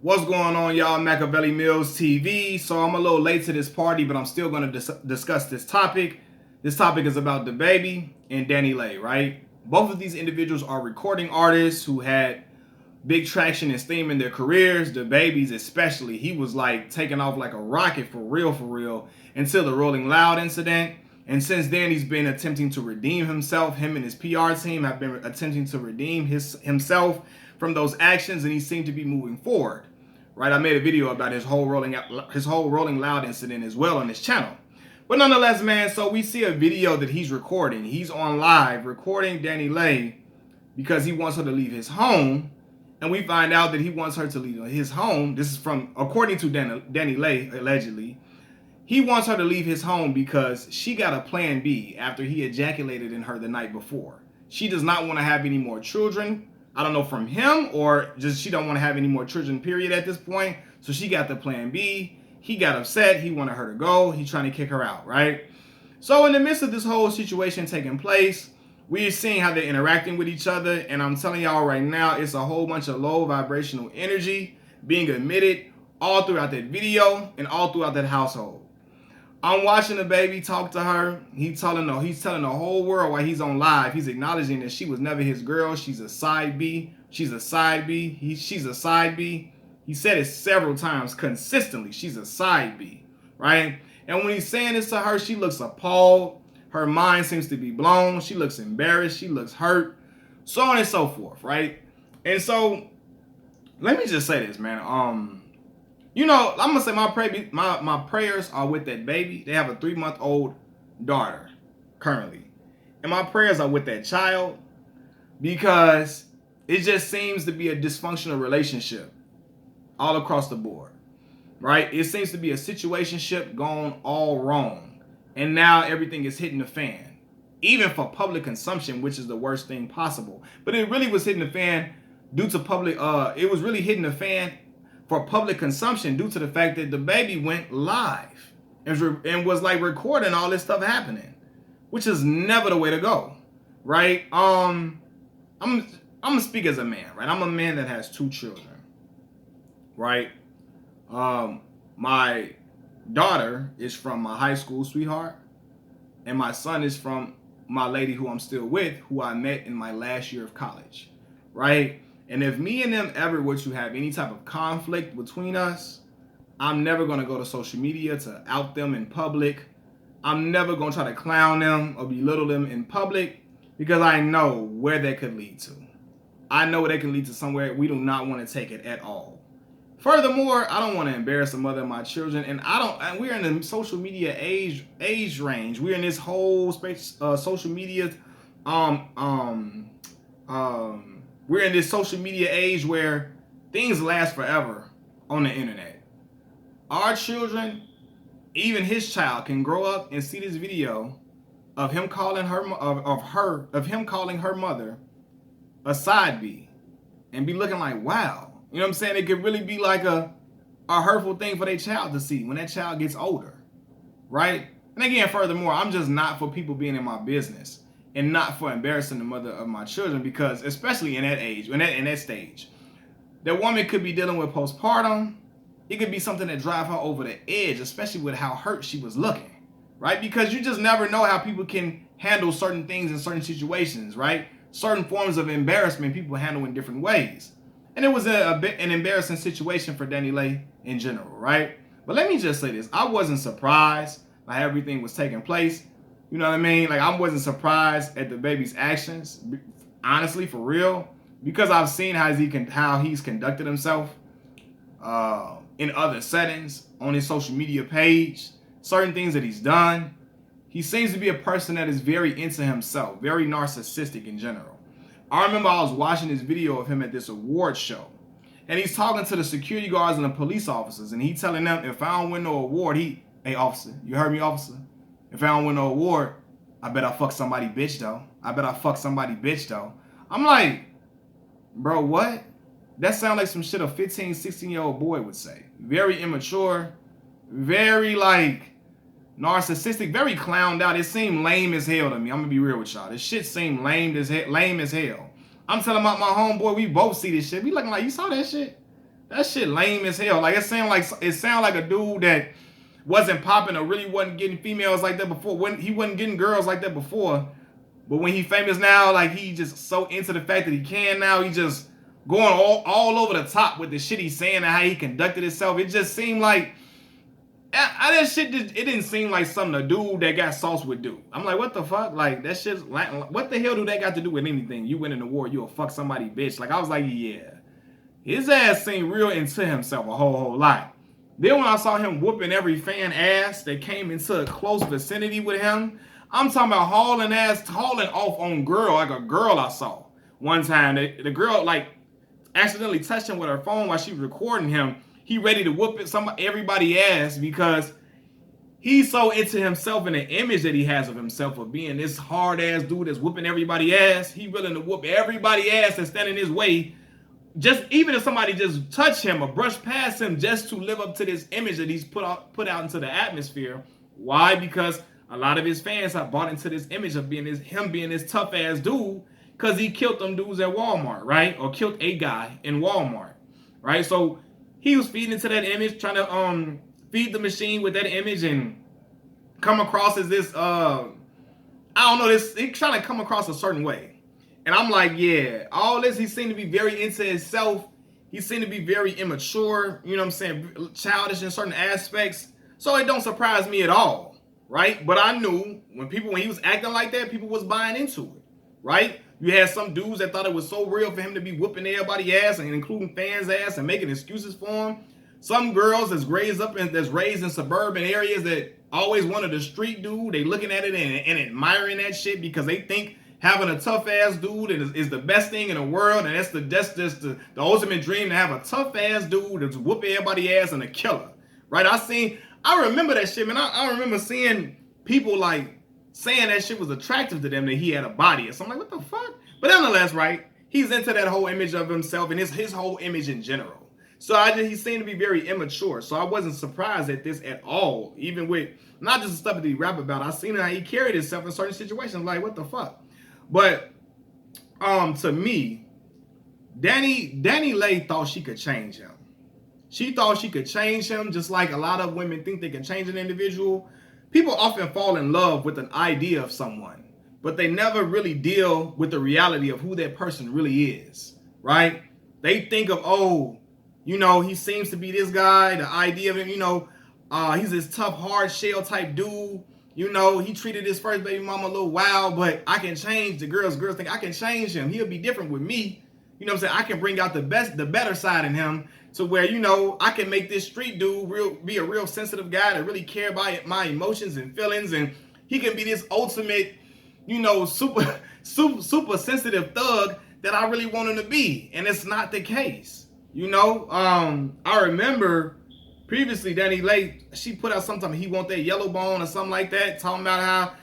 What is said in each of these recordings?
What's going on, y'all? Machiavelli Mills TV. So I'm a little late to this party, but I'm still going to discuss this topic. This topic is about the baby and Leigh, right? Both of these individuals are recording artists who had big traction and steam in their careers. The babies especially, he was like taking off like a rocket for real, until the Rolling Loud incident. And since then, he's been attempting to redeem himself. Him and his PR team have been attempting to redeem himself from those actions, and he seemed to be moving forward. Right? I made a video about his whole Rolling Loud incident as well on his channel. But nonetheless, man, so we see a video that he's recording. He's on live recording Leigh because he wants her to leave his home. And we find out that he wants her to leave his home. This is from, according to Leigh, allegedly. He wants her to leave his home because she got a plan B after he ejaculated in her the night before. She does not want to have any more children. I don't know, from him, or just she don't want to have any more children, period, at this point. So she got the plan B. He got upset. He wanted her to go. He's trying to kick her out, right? So in the midst of this whole situation taking place, we're seeing how they're interacting with each other. And I'm telling y'all right now, it's a whole bunch of low vibrational energy being emitted all throughout that video and all throughout that household. I'm watching the baby talk to her. He's telling the whole world while he's on live. He's acknowledging that she was never his girl. She's a side B. She's a side B. She's a side B. He said it several times consistently. She's a side B, right? And when he's saying this to her, she looks appalled. Her mind seems to be blown. She looks embarrassed. She looks hurt, so on and so forth, right? And so, let me just say this, man. I'm gonna say my prayers are with that baby. They have a 3-month-old daughter currently, and my prayers are with that child because it just seems to be a dysfunctional relationship all across the board, right? It seems to be a situationship gone all wrong, and now everything is hitting the fan, even for public consumption, which is the worst thing possible. But it really was hitting the fan due to public. It was really hitting the fan for public consumption due to the fact that the baby went live and was like recording all this stuff happening, which is never the way to go, right? I'm gonna speak as a man, right? I'm a man that has 2 children, right? My daughter is from my high school sweetheart, and my son is from my lady who I'm still with, who I met in my last year of college, right? And if me and them ever were to have any type of conflict between us, I'm never going to go to social media to out them in public. I'm never going to try to clown them or belittle them in public because I know where that could lead to. I know they can lead to somewhere we do not want to take it at all. Furthermore, I don't want to embarrass the mother of my children, and we're in the social media age range. We're in this whole space, social media, we're in this social media age where things last forever on the internet. Our children, even his child, can grow up and see this video of him calling him calling her mother a side B and be looking like, wow. You know what I'm saying? It could really be like a hurtful thing for their child to see when that child gets older, right? And again, furthermore, I'm just not for people being in my business and not for embarrassing the mother of my children, because especially in that age, in that stage, that woman could be dealing with postpartum. It could be something that drive her over the edge, especially with how hurt she was looking, right? Because you just never know how people can handle certain things in certain situations, right? Certain forms of embarrassment people handle in different ways. And it was a bit an embarrassing situation for Leigh in general, right? But let me just say this. I wasn't surprised by how everything was taking place. You know what I mean? Like, I wasn't surprised at the baby's actions, honestly, for real, because I've seen how he's conducted himself in other settings on his social media page, certain things that he's done. He seems to be a person that is very into himself, very narcissistic in general. I remember I was watching this video of him at this award show, and he's talking to the security guards and the police officers, and he's telling them, if I don't win no award, hey, officer, you heard me, officer? If I don't win no award, I bet I fuck somebody bitch, though. I'm like, bro, what? That sounds like some shit a 15, 16-year-old boy would say. Very immature, very, like, narcissistic, very clowned out. It seemed lame as hell to me. I'm gonna be real with y'all. This shit seemed lame as hell. I'm telling my homeboy, we both see this shit. We looking like, you saw that shit? That shit lame as hell. Like it sound like a dude that wasn't popping or really wasn't getting females like that before. When he wasn't getting girls like that before. But when he famous now, like he just so into the fact that he can now, he just going all over the top with the shit he's saying and how he conducted himself. It just seemed like that shit. It didn't seem like something a dude that got sauce would do. I'm like, what the fuck? Like that shit's what the hell do that got to do with anything? You went in the war, you'll fuck somebody, bitch. Like I was like, yeah, his ass seemed real into himself a whole lot. Then when I saw him whooping every fan ass that came into a close vicinity with him, I'm talking about hauling off on girl, like a girl I saw one time. The girl like accidentally touched him with her phone while she was recording him. He ready to whoop everybody ass because he's so into himself and the image that he has of himself of being this hard ass dude that's whooping everybody ass. He willing to whoop everybody ass that's standing in his way. Just even if somebody just touch him or brush past him just to live up to this image that he's put out into the atmosphere. Why? Because a lot of his fans have bought into this image of him being this tough ass dude because he killed them dudes at Walmart, right? Or killed a guy in Walmart, right? So he was feeding into that image, trying to feed the machine with that image and come across as this he's trying to come across a certain way. And I'm like, yeah, all this, he seemed to be very into himself. He seemed to be very immature, you know what I'm saying, childish in certain aspects. So it don't surprise me at all, right? But I knew when he was acting like that, people was buying into it, right? You had some dudes that thought it was so real for him to be whooping everybody's ass and including fans' ass and making excuses for him. Some girls that's raised in suburban areas that always wanted a street dude, they looking at it and admiring that shit because they think having a tough ass dude is the best thing in the world, and that's the ultimate dream, to have a tough ass dude that's whooping everybody's ass and a killer, right? I remember that shit, man. I remember seeing people like saying that shit was attractive to them, that he had a body. So I'm like, what the fuck? But nonetheless, right? He's into that whole image of himself and his whole image in general. So he seemed to be very immature. So I wasn't surprised at this at all, even with not just the stuff that he rap about. I seen how he carried himself in certain situations. Like, what the fuck? But to me, Dani Leigh thought she could change him. She thought she could change him, just like a lot of women think they can change an individual. People often fall in love with an idea of someone, but they never really deal with the reality of who that person really is, right? They think of, oh, you know, he seems to be this guy, the idea of him, you know, he's this tough, hard shell type dude. You know, he treated his first baby mama a little wild, but I can change the girls think I can change him. He'll be different with me. You know what I'm saying? I can bring out the better side in him to where, you know, I can make this street dude be a real sensitive guy that really care about my emotions and feelings. And he can be this ultimate, you know, super sensitive thug that I really want him to be. And it's not the case. You know, I remember previously, Dani Leigh, she put out sometime he want that yellow bone or something like that, talking about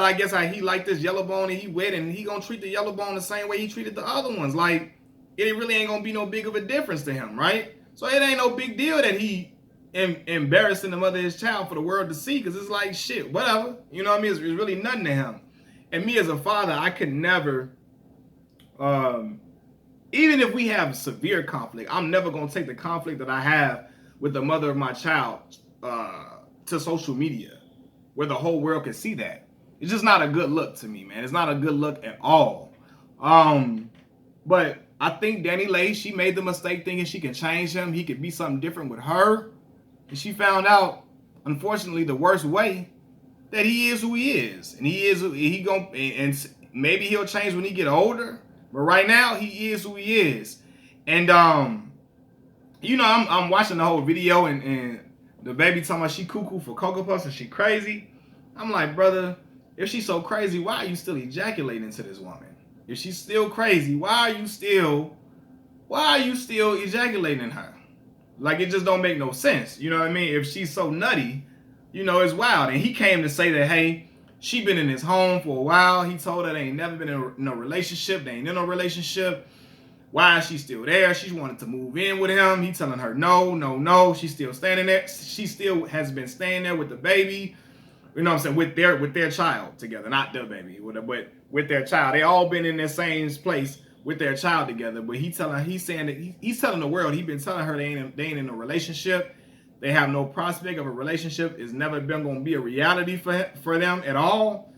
I guess how he liked this yellow bone and he wet and he gonna treat the yellow bone the same way he treated the other ones. Like, it really ain't gonna be no big of a difference to him, right? So it ain't no big deal that he embarrassing the mother of his child for the world to see, because it's like, shit, whatever. You know what I mean? It's really nothing to him. And me as a father, I could never, even if we have severe conflict, I'm never gonna take the conflict that I have with the mother of my child to social media where the whole world can see that. It's just not a good look to me, man. It's not a good look at all. But I think Dani Leigh, she made the mistake thinking she can change him. He could be something different with her. And she found out, unfortunately, the worst way, that he is who he is. And and maybe he'll change when he get older. But right now, he is who he is. And you know, I'm watching the whole video and the baby talking about she cuckoo for Cocoa Puffs and she crazy. I'm like, brother, if she's so crazy, why are you still ejaculating into this woman? If she's still crazy, why are you still ejaculating in her? Like, it just don't make no sense. You know what I mean? If she's so nutty, you know, it's wild. And he came to say that, hey, she been in his home for a while. He told her they ain't never been in a relationship. They ain't in no relationship. Why is she still there? She wanted to move in with him. He telling her no. She's still standing there. She still has been staying there with the baby. You know what I'm saying? With their child together, not the baby, but with their child. They all been in the same place with their child together. But he's saying that he's telling the world, he's been telling her they ain't in a relationship. They have no prospect of a relationship. It's never been going to be a reality for them at all.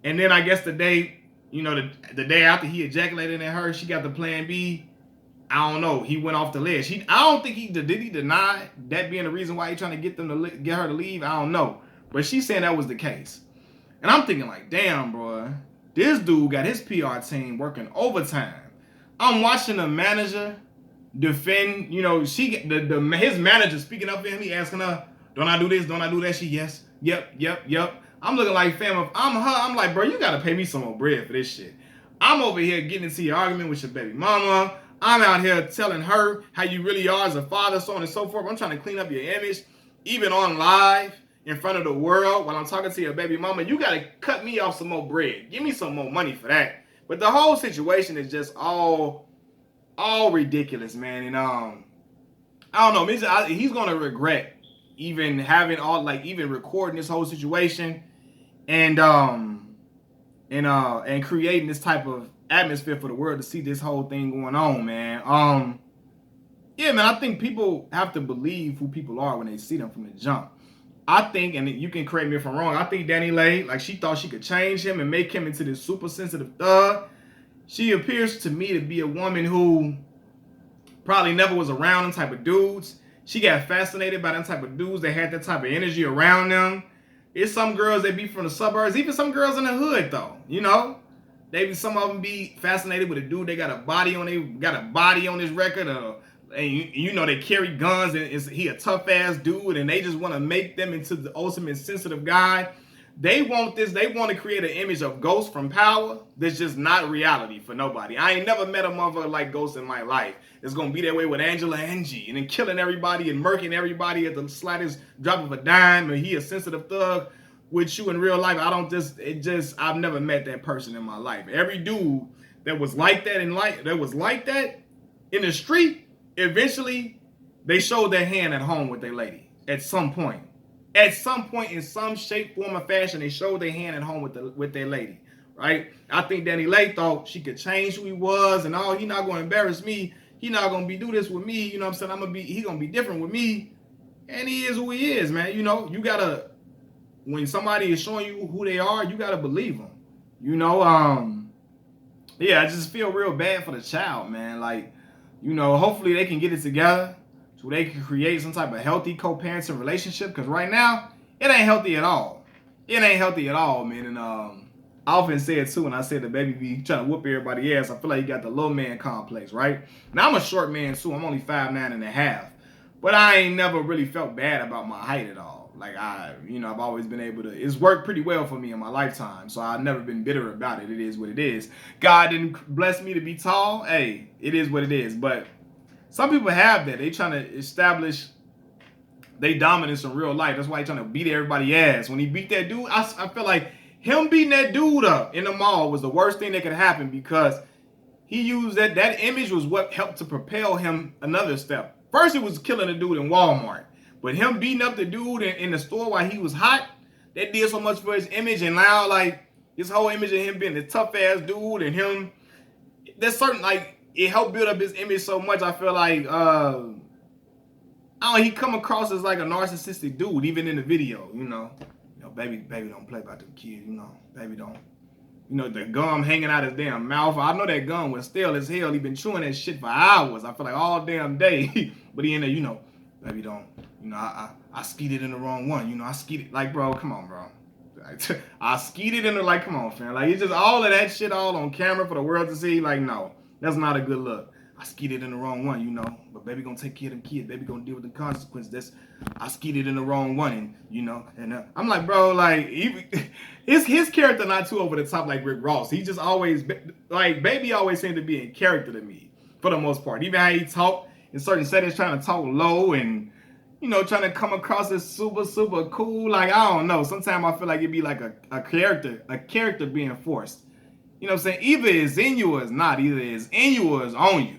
And then I guess the day, the day after he ejaculated in her, she got the plan B. I don't know. He went off the ledge. I don't think did he deny that being the reason why he trying to get her to leave. I don't know. But she's saying that was the case. And I'm thinking like, damn, bro, this dude got his PR team working overtime. I'm watching the manager defend, his manager speaking up for him. He asking her, don't I do this? Don't I do that? She, yes. Yep. I'm looking like, fam, if I'm her, I'm like, bro, you got to pay me some more bread for this shit. I'm over here getting into your argument with your baby mama. I'm out here telling her how you really are as a father, so on and so forth. I'm trying to clean up your image, even on live in front of the world while I'm talking to your baby mama. You got to cut me off some more bread. Give me some more money for that. But the whole situation is just all ridiculous, man. And I don't know. He's gonna regret even having even recording this whole situation and creating this type of atmosphere for the world to see this whole thing going on, man. Yeah, man, I think people have to believe who people are when they see them from the jump. I think, and you can correct me if I'm wrong, I think Dani Leigh, she thought she could change him and make him into this super sensitive thug. She appears to me to be a woman who probably never was around them type of dudes. She got fascinated by them type of dudes that had that type of energy around them. It's some girls that be from the suburbs, even some girls in the hood though, some of them be fascinated with a dude. They got a body on his record, and they carry guns, and he a tough ass dude, and they just want to make them into the ultimate sensitive guy. They want this. They want to create an image of Ghost from Power that's just not reality for nobody. I ain't never met a motherfucker like Ghost in my life. It's gonna be that way with Angela Angie, and then killing everybody and murking everybody at the slightest drop of a dime. And he a sensitive thug with you in real life. I've never met that person in my life. Every dude that was like that in the street, eventually they showed their hand at home with their lady at some point. At some point, in some shape, form, or fashion, they showed their hand at home with their lady, right? I think Dani Leigh thought she could change who he was, and he not going to embarrass me. He not going to do this with me. You know what I'm saying? He going to be different with me, and he is who he is, man. You gotta, when somebody is showing you who they are, you gotta believe them. Yeah, I just feel real bad for the child, man. Hopefully they can get it together, so they can create some type of healthy co-parenting relationship. Because right now, it ain't healthy at all. It ain't healthy at all, man. And I often say it too when I say the baby be trying to whoop everybody's ass. I feel like he got the little man complex, right? Now, I'm a short man too. I'm only 5'9.5". But I ain't never really felt bad about my height at all. I've always been able to, it's worked pretty well for me in my lifetime. So I've never been bitter about it. It is what it is. God didn't bless me to be tall. Hey, it is what it is. But some people have that. They trying to establish their dominance in real life. That's why he trying to beat everybody's ass. When he beat that dude, I feel like him beating that dude up in the mall was the worst thing that could happen, because he used that image was what helped to propel him another step. First, it was killing a dude in Walmart. But him beating up the dude in the store while he was hot, that did so much for his image. And now, his whole image of him being the tough ass dude, and him, there's certain, it helped build up his image so much. I feel like he come across as like a narcissistic dude, even in the video. Baby don't play about them kids. Baby don't. The gum hanging out his damn mouth. I know that gum was stale as hell. He been chewing that shit for hours. I feel like all damn day. But he in there, baby don't. I skeeted in the wrong one. I skeeted. Bro, come on, bro. I skeeted in the, come on, fam. It's just all of that shit all on camera for the world to see. No, that's not a good look. I skeeted in the wrong one, but baby gonna take care of them kids. Baby gonna deal with the consequences. I skeeted in the wrong one, and I'm like, bro, his character not too over the top like Rick Ross. He just always, baby always seemed to be in character to me, for the most part. Even how he talk in certain settings, trying to talk low and, trying to come across as super, super cool. I don't know. Sometimes I feel like it'd be like a character being forced. You know what I'm saying? Either it's in you or it's not. Either it's in you or it's on you.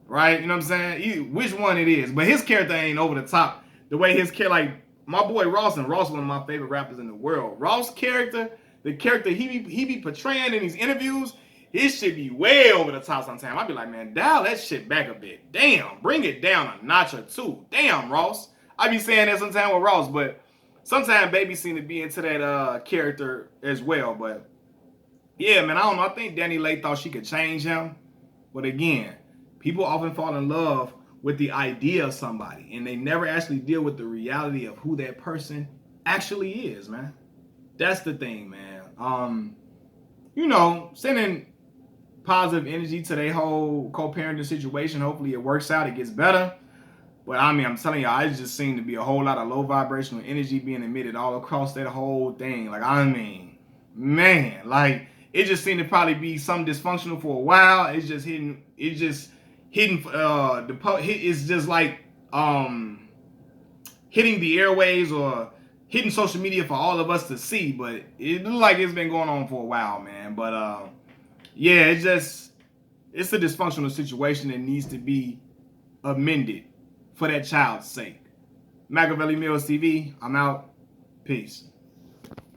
Right? You know what I'm saying? Which one it is. But his character ain't over the top. The way his character, my boy Ross, and Ross one of my favorite rappers in the world. Ross' character, the character he be portraying in these interviews, his shit be way over the top sometimes. I be like, man, dial that shit back a bit. Damn, bring it down a notch or two. Damn, Ross. I be saying that sometimes with Ross, but sometimes baby seem to be into that character as well. But yeah, man, I don't know. I think Dani Leigh thought she could change him. But again, people often fall in love with the idea of somebody, and they never actually deal with the reality of who that person actually is, man. That's the thing, man. Sending positive energy to their whole co-parenting situation. Hopefully it works out, it gets better. But I mean, I'm telling y'all, it just seemed to be a whole lot of low vibrational energy being emitted all across that whole thing. Like, I mean, man, like, it just seemed to probably be something dysfunctional for a while. It's just hitting, it's just like hitting the airwaves or hitting social media for all of us to see. But it looks like it's been going on for a while, man. But yeah, it's a dysfunctional situation that needs to be amended for that child's sake. Machiavelli Mills TV, I'm out. Peace.